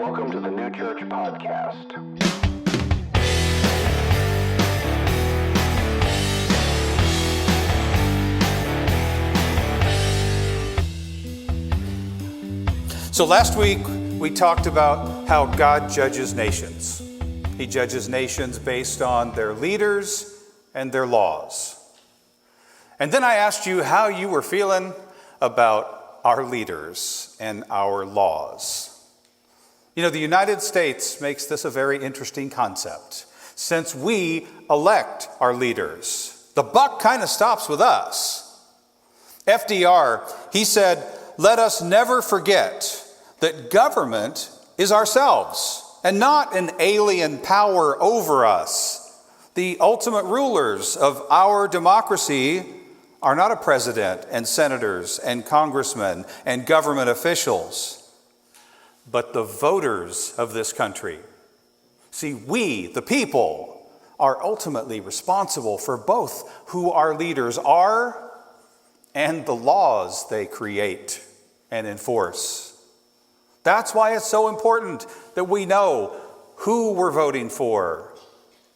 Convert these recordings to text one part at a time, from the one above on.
Welcome to the New Church Podcast. So last week we talked about how God judges nations. He judges nations based on their leaders and their laws. And then I asked you how you were feeling about our leaders and our laws. You know, the United States makes this a very interesting concept. Since we elect our leaders, the buck kind of stops with us. FDR, he said, "Let us never forget that government is ourselves and not an alien power over us. The ultimate rulers of our democracy are not a president and senators and congressmen and government officials, but the voters of this country. See, we, the people, are ultimately responsible for both who our leaders are and the laws they create and enforce. That's why it's so important that we know who we're voting for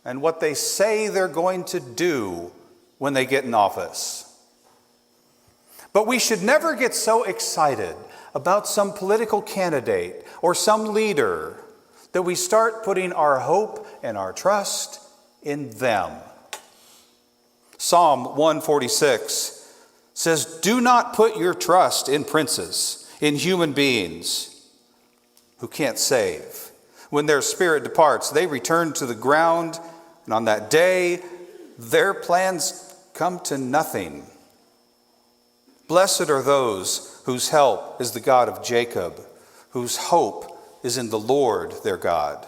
and what they say they're going to do when they get in office. But we should never get so excited about some political candidate or some leader that we start putting our hope and our trust in them. Psalm 146 says, "Do not put your trust in princes, in human beings who can't save. When their spirit departs, they return to the ground, and on that day, their plans come to nothing. Blessed are those whose help is the God of Jacob, whose hope is in the Lord their God."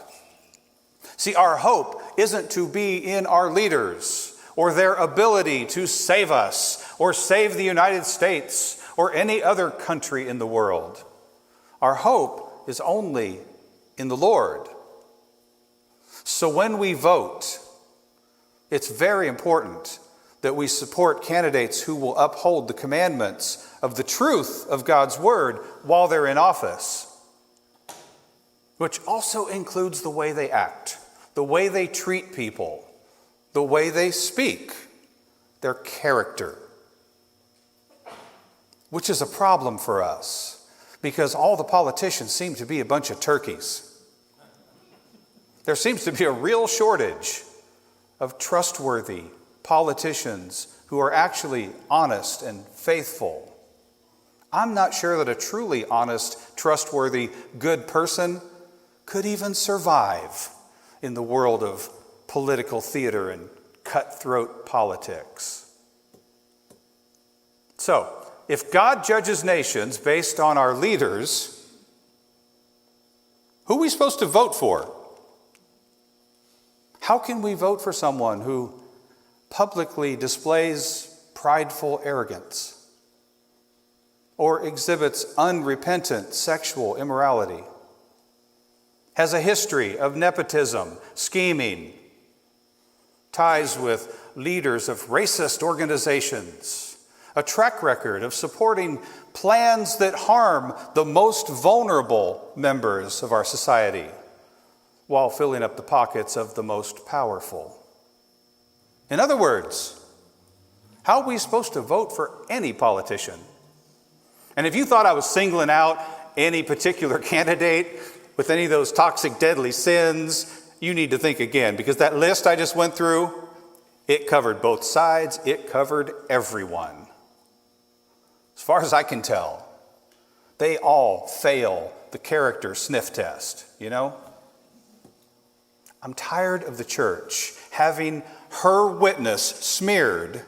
See, our hope isn't to be in our leaders or their ability to save us or save the United States or any other country in the world. Our hope is only in the Lord. So when we vote, it's very important that we support candidates who will uphold the commandments of the truth of God's word while they're in office, which also includes the way they act, the way they treat people, the way they speak, their character, which is a problem for us because all the politicians seem to be a bunch of turkeys. There seems to be a real shortage of trustworthy politicians who are actually honest and faithful. I'm not sure that a truly honest, trustworthy, good person could even survive in the world of political theater and cutthroat politics. So, if God judges nations based on our leaders, who are we supposed to vote for? How can we vote for someone who publicly displays prideful arrogance or exhibits unrepentant sexual immorality, has a history of nepotism, scheming, ties with leaders of racist organizations, a track record of supporting plans that harm the most vulnerable members of our society while filling up the pockets of the most powerful? In other words, how are we supposed to vote for any politician? And if you thought I was singling out any particular candidate with any of those toxic, deadly sins, you need to think again, because that list I just went through, it covered both sides, it covered everyone. As far as I can tell, they all fail the character sniff test, you know? I'm tired of the church having her witness smeared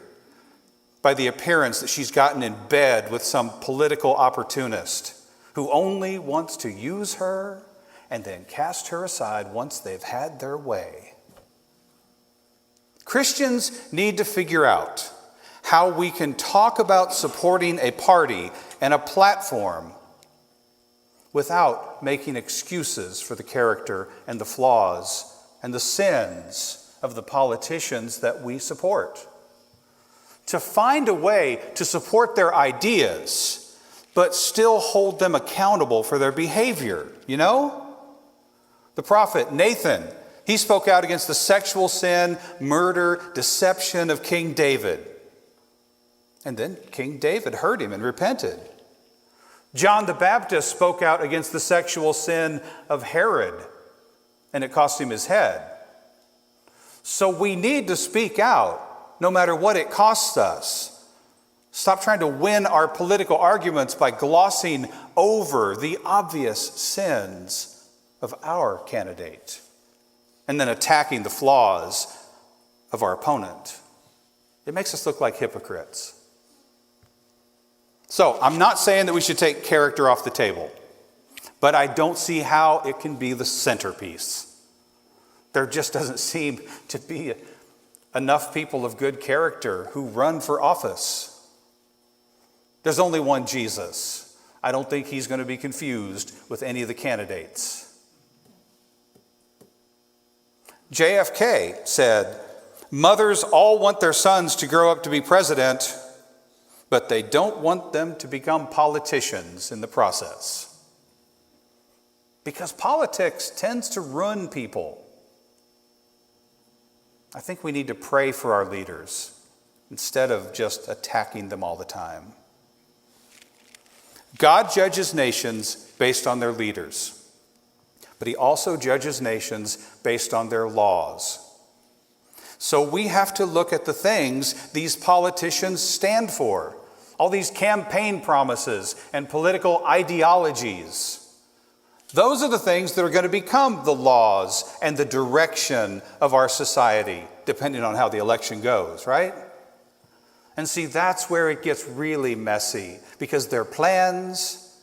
by the appearance that she's gotten in bed with some political opportunist who only wants to use her and then cast her aside once they've had their way. Christians need to figure out how we can talk about supporting a party and a platform without making excuses for the character and the flaws and the sins of the politicians that we support. To find a way to support their ideas, but still hold them accountable for their behavior, you know? The prophet Nathan, he spoke out against the sexual sin, murder, deception of King David. And then King David heard him and repented. John the Baptist spoke out against the sexual sin of Herod, and it cost him his head. So we need to speak out, no matter what it costs us. Stop trying to win our political arguments by glossing over the obvious sins of our candidate and then attacking the flaws of our opponent. It makes us look like hypocrites. So, I'm not saying that we should take character off the table, but I don't see how it can be the centerpiece. There just doesn't seem to be enough people of good character who run for office. There's only one Jesus. I don't think he's going to be confused with any of the candidates. JFK said, "Mothers all want their sons to grow up to be president, but they don't want them to become politicians in the process." Because politics tends to ruin people. I think we need to pray for our leaders instead of just attacking them all the time. God judges nations based on their leaders, but he also judges nations based on their laws. So we have to look at the things these politicians stand for, all these campaign promises and political ideologies. Those are the things that are going to become the laws and the direction of our society, depending on how the election goes, right? And see, that's where it gets really messy, because their plans,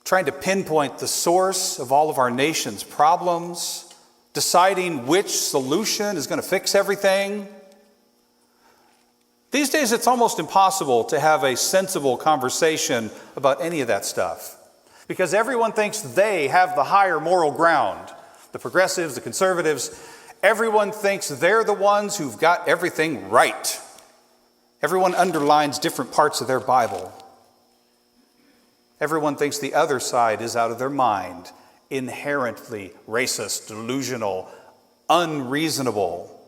trying to pinpoint the source of all of our nation's problems, deciding which solution is going to fix everything. These days, it's almost impossible to have a sensible conversation about any of that stuff, because everyone thinks they have the higher moral ground. The progressives, the conservatives, everyone thinks they're the ones who've got everything right. Everyone underlines different parts of their Bible. Everyone thinks the other side is out of their mind, inherently racist, delusional, unreasonable.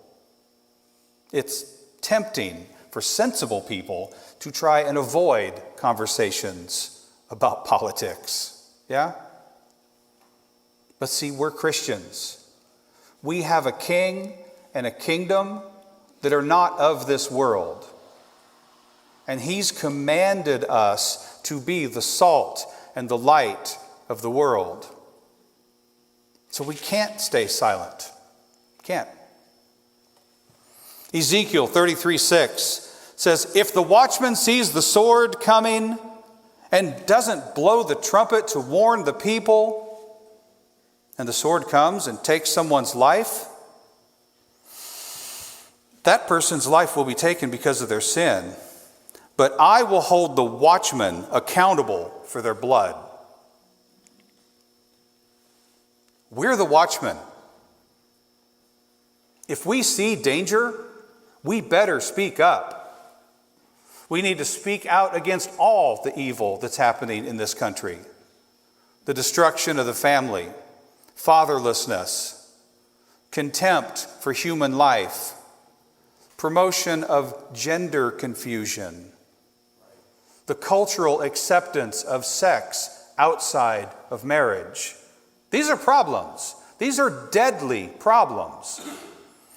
It's tempting for sensible people to try and avoid conversations about politics. Yeah? But see, we're Christians. We have a king and a kingdom that are not of this world. And he's commanded us to be the salt and the light of the world. So we can't stay silent. Can't. Ezekiel 33:6 says, "If the watchman sees the sword coming and doesn't blow the trumpet to warn the people, and the sword comes and takes someone's life, that person's life will be taken because of their sin. But I will hold the watchman accountable for their blood." We're the watchmen. If we see danger, we better speak up. We need to speak out against all the evil that's happening in this country. The destruction of the family, fatherlessness, contempt for human life, promotion of gender confusion, the cultural acceptance of sex outside of marriage. These are problems. These are deadly problems.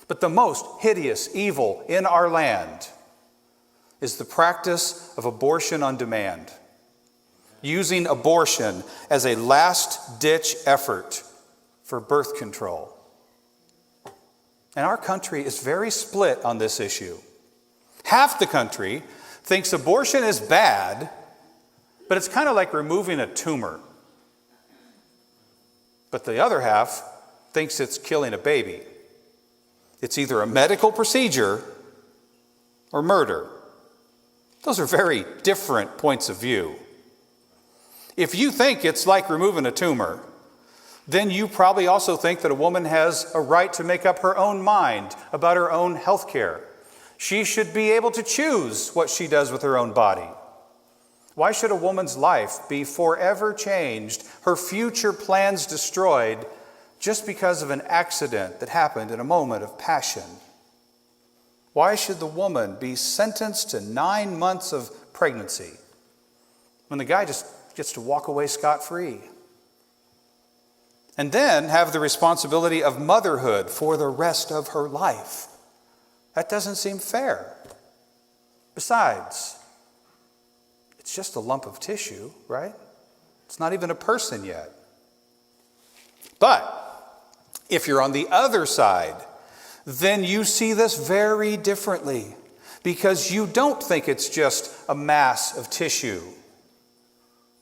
But the most hideous evil in our land is the practice of abortion on demand, using abortion as a last-ditch effort for birth control. And our country is very split on this issue. Half the country thinks abortion is bad, but it's kind of like removing a tumor. But the other half thinks it's killing a baby. It's either a medical procedure or murder. Those are very different points of view. If you think it's like removing a tumor, then you probably also think that a woman has a right to make up her own mind about her own health care. She should be able to choose what she does with her own body. Why should a woman's life be forever changed, her future plans destroyed, just because of an accident that happened in a moment of passion? Why should the woman be sentenced to 9 months of pregnancy when the guy just gets to walk away scot-free? And then have the responsibility of motherhood for the rest of her life. That doesn't seem fair. Besides, it's just a lump of tissue, right? It's not even a person yet. But if you're on the other side, then you see this very differently, because you don't think it's just a mass of tissue.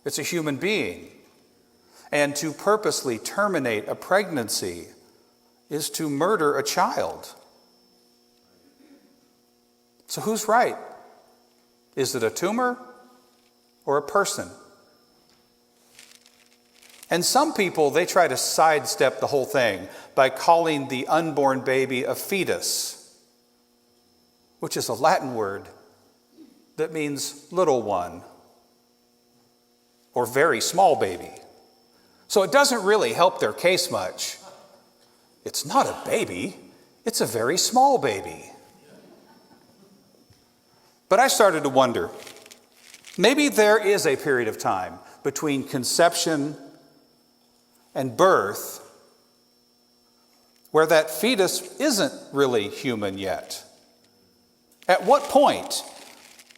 It's a human being. And to purposely terminate a pregnancy is to murder a child. So who's right? Is it a tumor or a person? And some people, they try to sidestep the whole thing by calling the unborn baby a fetus, which is a Latin word that means little one or very small baby. So it doesn't really help their case much. It's not a baby, it's a very small baby. But I started to wonder, maybe there is a period of time between conception and birth where that fetus isn't really human yet. At what point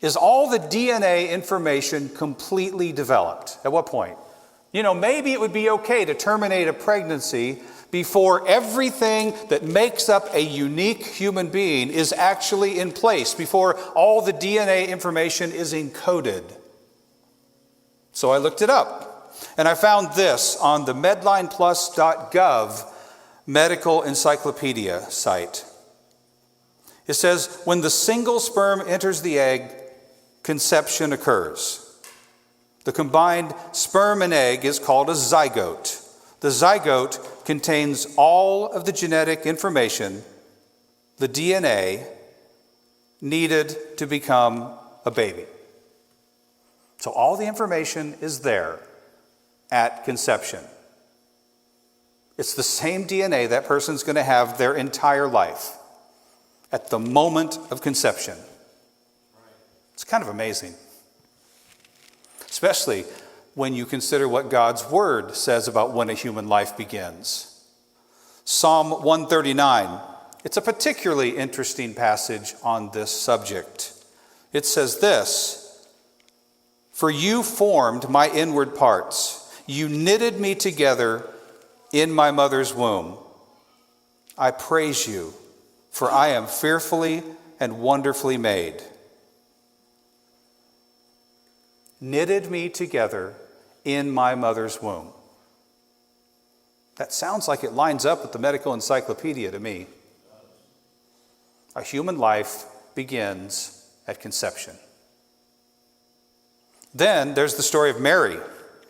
is all the DNA information completely developed? At what point? Maybe it would be okay to terminate a pregnancy before everything that makes up a unique human being is actually in place, before all the DNA information is encoded. So I looked it up, and I found this on the medlineplus.gov medical encyclopedia site. It says, when the single sperm enters the egg, conception occurs. The combined sperm and egg is called a zygote. The zygote contains all of the genetic information, the DNA, needed to become a baby. So all the information is there at conception. It's the same DNA that person's going to have their entire life at the moment of conception. It's kind of amazing. Especially when you consider what God's word says about when a human life begins. Psalm 139, it's a particularly interesting passage on this subject. It says this, "For you formed my inward parts. You knitted me together in my mother's womb. I praise you, for I am fearfully and wonderfully made." Knitted me together in my mother's womb. That sounds like it lines up with the medical encyclopedia to me. A human life begins at conception. Then there's the story of Mary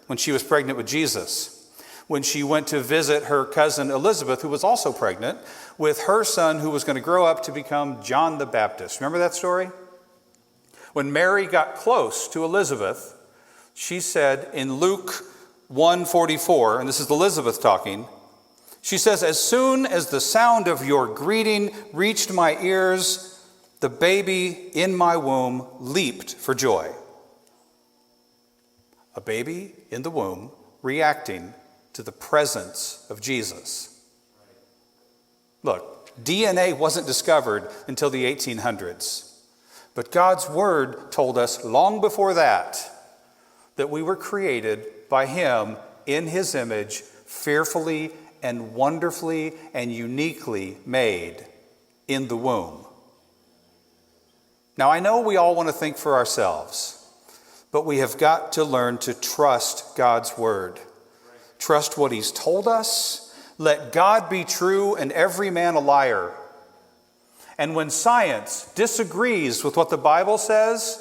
when she was pregnant with Jesus, when she went to visit her cousin Elizabeth, who was also pregnant, with her son who was going to grow up to become John the Baptist. Remember that story? When Mary got close to Elizabeth, she said in Luke 1:44, and this is Elizabeth talking, she says, "As soon as the sound of your greeting reached my ears, the baby in my womb leaped for joy." A baby in the womb reacting to the presence of Jesus. Look, DNA wasn't discovered until the 1800s. But God's word told us long before that we were created by him in his image, fearfully and wonderfully and uniquely made in the womb. Now, I know we all want to think for ourselves, but we have got to learn to trust God's word. Trust what he's told us. Let God be true and every man a liar. And when science disagrees with what the Bible says,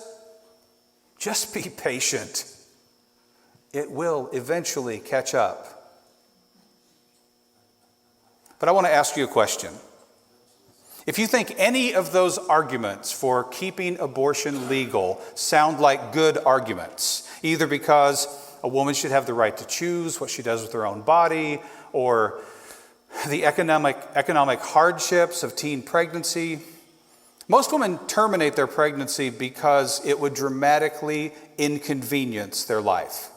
just be patient. It will eventually catch up. But I want to ask you a question. If you think any of those arguments for keeping abortion legal sound like good arguments, either because a woman should have the right to choose what she does with her own body, or the economic hardships of teen pregnancy, most women terminate their pregnancy because it would dramatically inconvenience their life,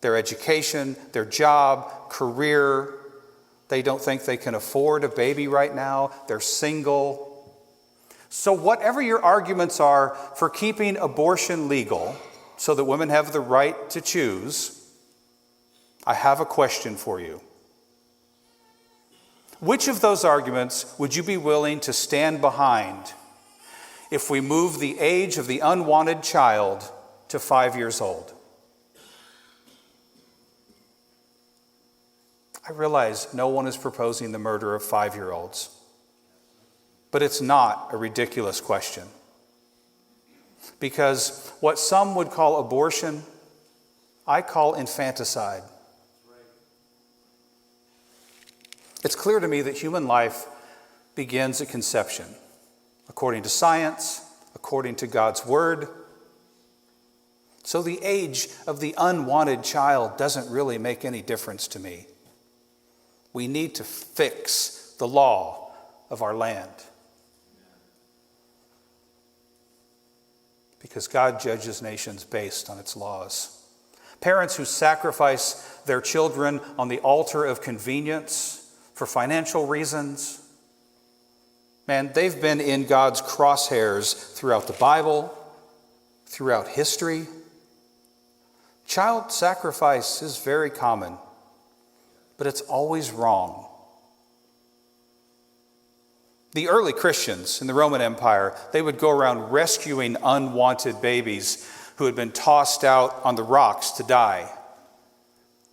their education, their job, career. They don't think they can afford a baby right now. They're single. So whatever your arguments are for keeping abortion legal so that women have the right to choose, I have a question for you. Which of those arguments would you be willing to stand behind if we move the age of the unwanted child to 5 years old? I realize no one is proposing the murder of 5-year-olds, but it's not a ridiculous question. Because what some would call abortion, I call infanticide. It's clear to me that human life begins at conception, according to science, according to God's word. So the age of the unwanted child doesn't really make any difference to me. We need to fix the law of our land. Because God judges nations based on its laws. Parents who sacrifice their children on the altar of convenience for financial reasons, man, they've been in God's crosshairs throughout the Bible, throughout history. Child sacrifice is very common, but it's always wrong. The early Christians in the Roman Empire, they would go around rescuing unwanted babies who had been tossed out on the rocks to die.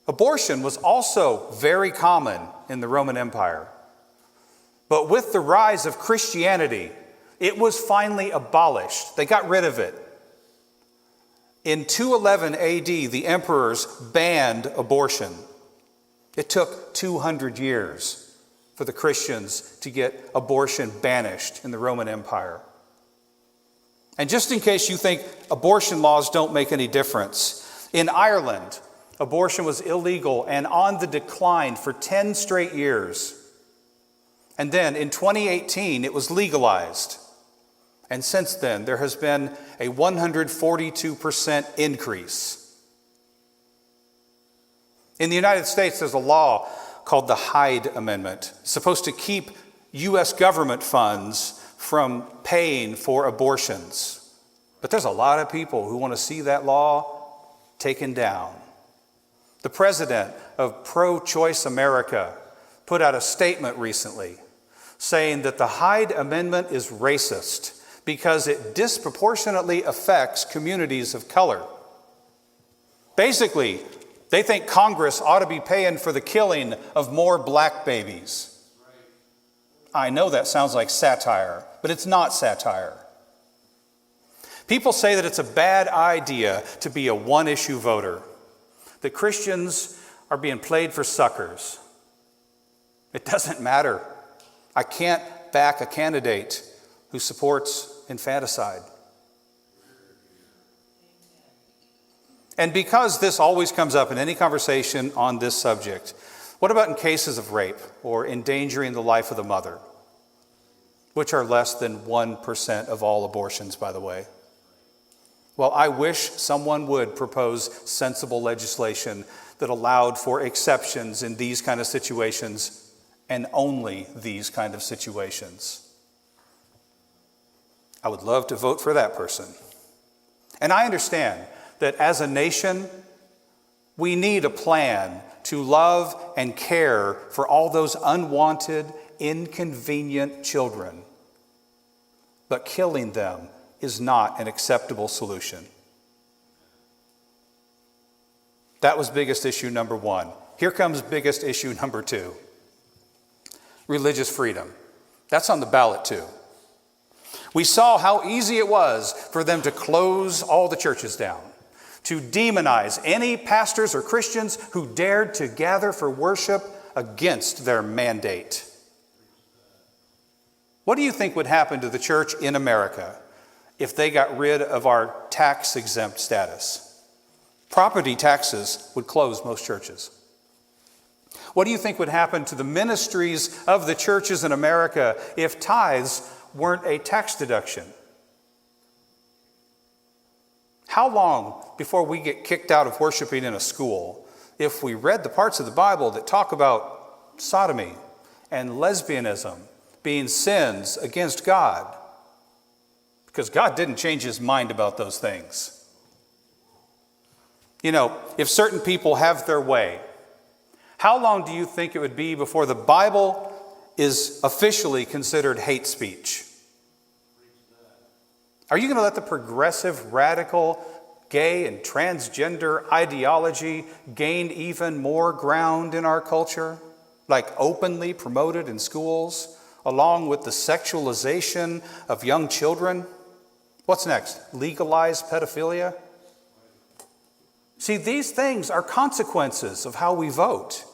Abortion was also very common in the Roman Empire. But with the rise of Christianity, it was finally abolished. They got rid of it. In 211 AD, the emperors banned abortion. It took 200 years for the Christians to get abortion banished in the Roman Empire. And just in case you think abortion laws don't make any difference, in Ireland, abortion was illegal and on the decline for 10 straight years. And then in 2018, it was legalized. And since then, there has been a 142% increase. In the United States, there's a law called the Hyde Amendment. It's supposed to keep U.S. government funds from paying for abortions. But there's a lot of people who want to see that law taken down. The president of Pro-Choice America put out a statement recently saying that the Hyde Amendment is racist because it disproportionately affects communities of color. Basically, they think Congress ought to be paying for the killing of more black babies. I know that sounds like satire, but it's not satire. People say that it's a bad idea to be a one-issue voter, that Christians are being played for suckers. It doesn't matter. I can't back a candidate who supports infanticide. And because this always comes up in any conversation on this subject, what about in cases of rape or endangering the life of the mother, which are less than 1% of all abortions, by the way? Well, I wish someone would propose sensible legislation that allowed for exceptions in these kind of situations and only these kind of situations. I would love to vote for that person. And I understand that as a nation, we need a plan to love and care for all those unwanted, inconvenient children. But killing them is not an acceptable solution. That was biggest issue number one. Here comes biggest issue number two. Religious freedom. That's on the ballot too. We saw how easy it was for them to close all the churches down, to demonize any pastors or Christians who dared to gather for worship against their mandate. What do you think would happen to the church in America if they got rid of our tax-exempt status? Property taxes would close most churches. What do you think would happen to the ministries of the churches in America if tithes weren't a tax deduction? How long before we get kicked out of worshiping in a school if we read the parts of the Bible that talk about sodomy and lesbianism being sins against God? Because God didn't change his mind about those things. You know, if certain people have their way, how long do you think it would be before the Bible is officially considered hate speech? Are you going to let the progressive, radical, gay, and transgender ideology gain even more ground in our culture, like openly promoted in schools, along with the sexualization of young children? What's next? Legalize pedophilia? See, these things are consequences of how we vote.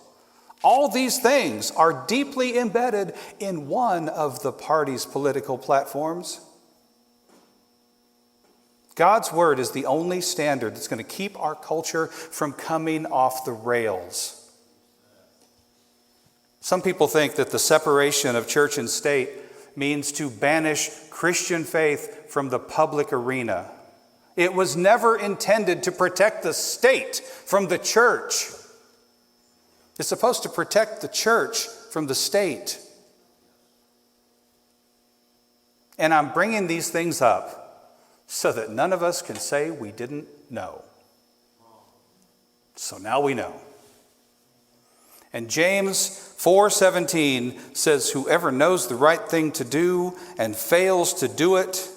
All these things are deeply embedded in one of the party's political platforms. God's word is the only standard that's going to keep our culture from coming off the rails. Some people think that the separation of church and state means to banish Christian faith from the public arena. It was never intended to protect the state from the church. It's supposed to protect the church from the state. And I'm bringing these things up so that none of us can say we didn't know. So now we know. And James 4:17 says, whoever knows the right thing to do and fails to do it,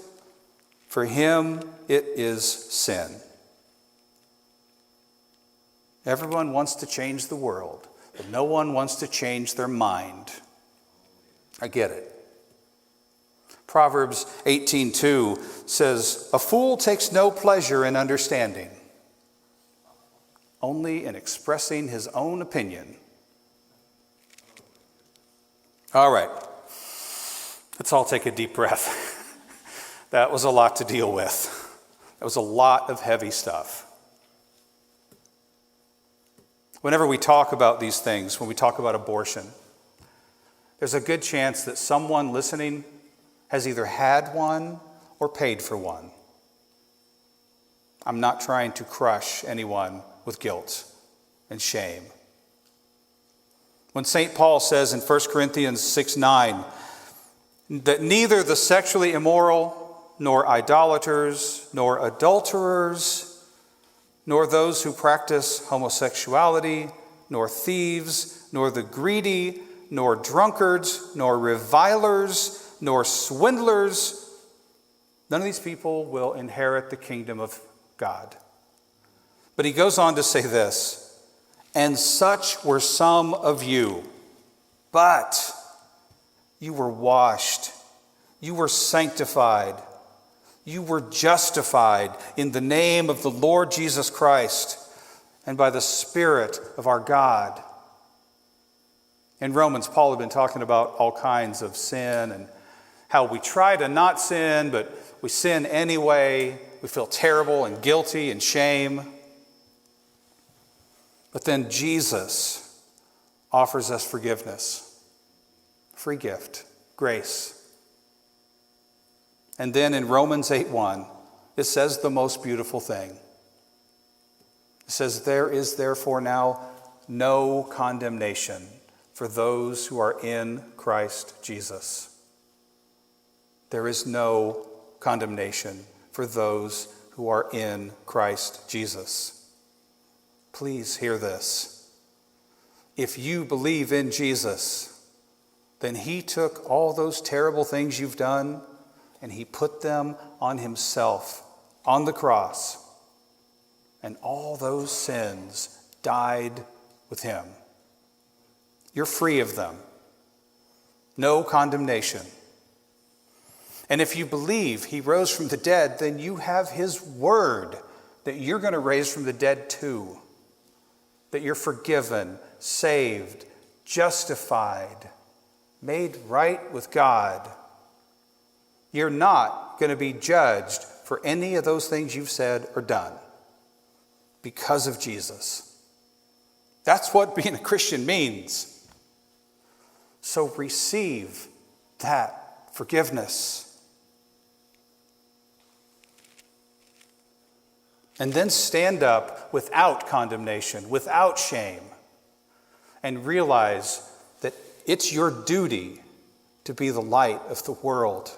for him it is sin. Everyone wants to change the world, but no one wants to change their mind. I get it. Proverbs 18:2 says, a fool takes no pleasure in understanding, only in expressing his own opinion. All right, let's all take a deep breath. That was a lot to deal with. That was a lot of heavy stuff. Whenever we talk about these things, when we talk about abortion, there's a good chance that someone listening has either had one or paid for one. I'm not trying to crush anyone with guilt and shame. When St. Paul says in 1 Corinthians 6:9 that neither the sexually immoral, nor idolaters, nor adulterers, nor those who practice homosexuality, nor thieves, nor the greedy, nor drunkards, nor revilers, nor swindlers, none of these people will inherit the kingdom of God. But he goes on to say this, and such were some of you, but you were washed, you were sanctified, you were justified in the name of the Lord Jesus Christ and by the Spirit of our God. In Romans, Paul had been talking about all kinds of sin and how we try to not sin, but we sin anyway. We feel terrible and guilty and shame. But then Jesus offers us forgiveness, free gift, grace. And then in Romans 8:1, it says the most beautiful thing. It says, there is therefore now no condemnation for those who are in Christ Jesus. There is no condemnation for those who are in Christ Jesus. Please hear this. If you believe in Jesus, then he took all those terrible things you've done and he put them on himself on the cross. And all those sins died with him. You're free of them. No condemnation. And if you believe he rose from the dead, then you have his word that you're going to raise from the dead too. That you're forgiven, saved, justified, made right with God, You're not going to be judged for any of those things you've said or done because of Jesus. That's what being a Christian means. So receive that forgiveness. And then stand up without condemnation, without shame, and realize that it's your duty to be the light of the world.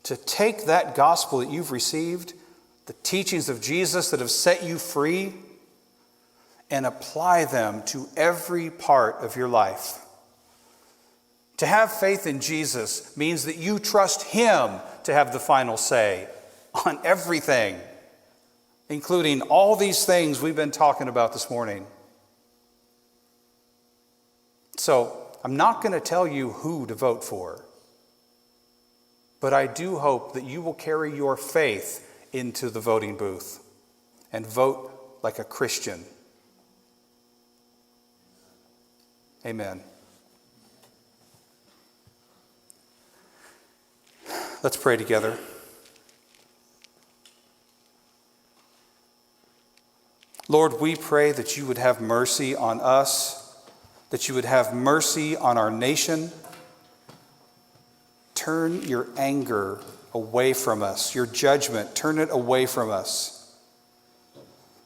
To take that gospel that you've received, the teachings of Jesus that have set you free, and apply them to every part of your life. To have faith in Jesus means that you trust Him to have the final say on everything, including all these things we've been talking about this morning. So, I'm not going to tell you who to vote for, but I do hope that you will carry your faith into the voting booth and vote like a Christian. Amen. Let's pray together. Lord, we pray that you would have mercy on us, that you would have mercy on our nation. Turn your anger away from us, your judgment, turn it away from us.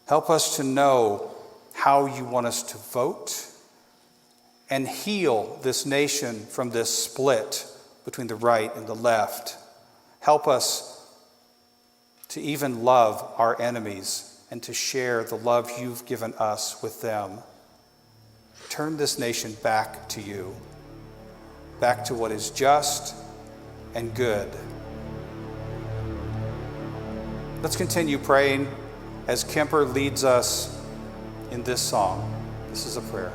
Help us to know how you want us to vote and heal this nation from this split between the right and the left. Help us to even love our enemies and to share the love you've given us with them. Turn this nation back to you, back to what is just and good. Let's continue praying as Kemper leads us in this song. This is a prayer.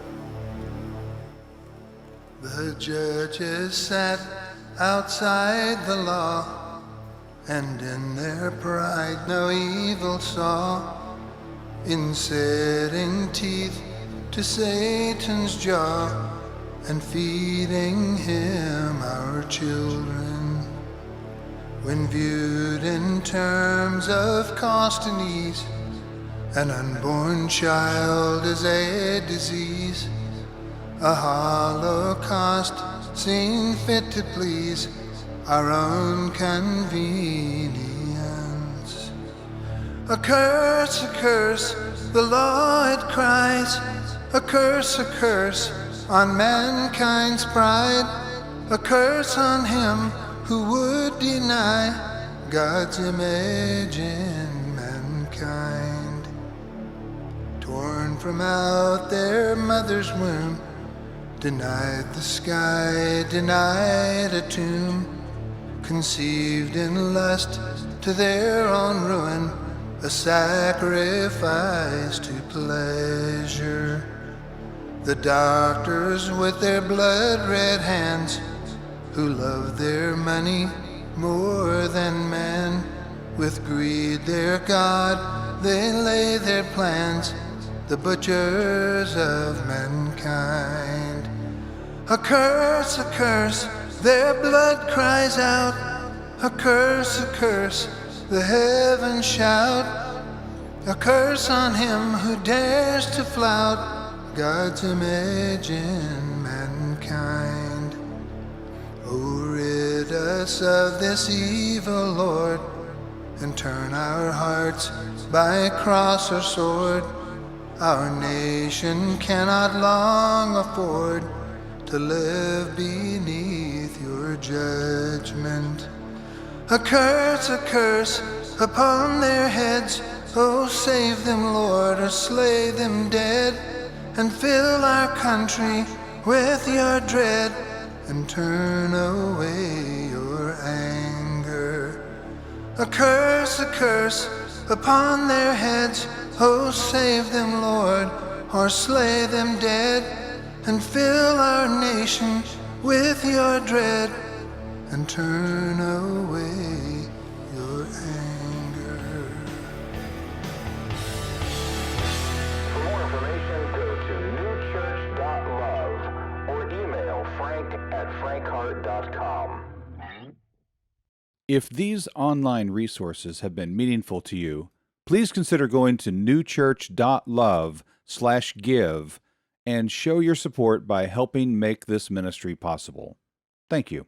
The judges sat outside the law, and in their pride no evil saw, in setting teeth to Satan's jaw and feeding him our children. When viewed in terms of cost and ease, an unborn child is a disease. A holocaust seen fit to please our own convenience. A curse, the law it cries. A curse on mankind's pride. A curse on him who would deny God's image in mankind. Torn from out their mother's womb, denied the sky, denied a tomb, conceived in lust to their own ruin, a sacrifice to pleasure. The doctors with their blood-red hands, who love their money more than man, with greed their God, they lay their plans, the butchers of mankind. A curse, their blood cries out. A curse, the heavens shout. A curse on him who dares to flout God's image in mankind. Oh, rid us of this evil, Lord, and turn our hearts by cross or sword. Our nation cannot long afford to live beneath your judgment. A curse upon their heads. Oh, save them, Lord, or slay them dead, and fill our country with your dread, and turn away your anger. A curse upon their heads. Oh, save them, Lord, or slay them dead, and fill our nation with your dread, and turn away your anger. For more information, go to newchurch.love or email frank@frankhart.com. If these online resources have been meaningful to you, please consider going to newchurch.love/give and show your support by helping make this ministry possible. Thank you.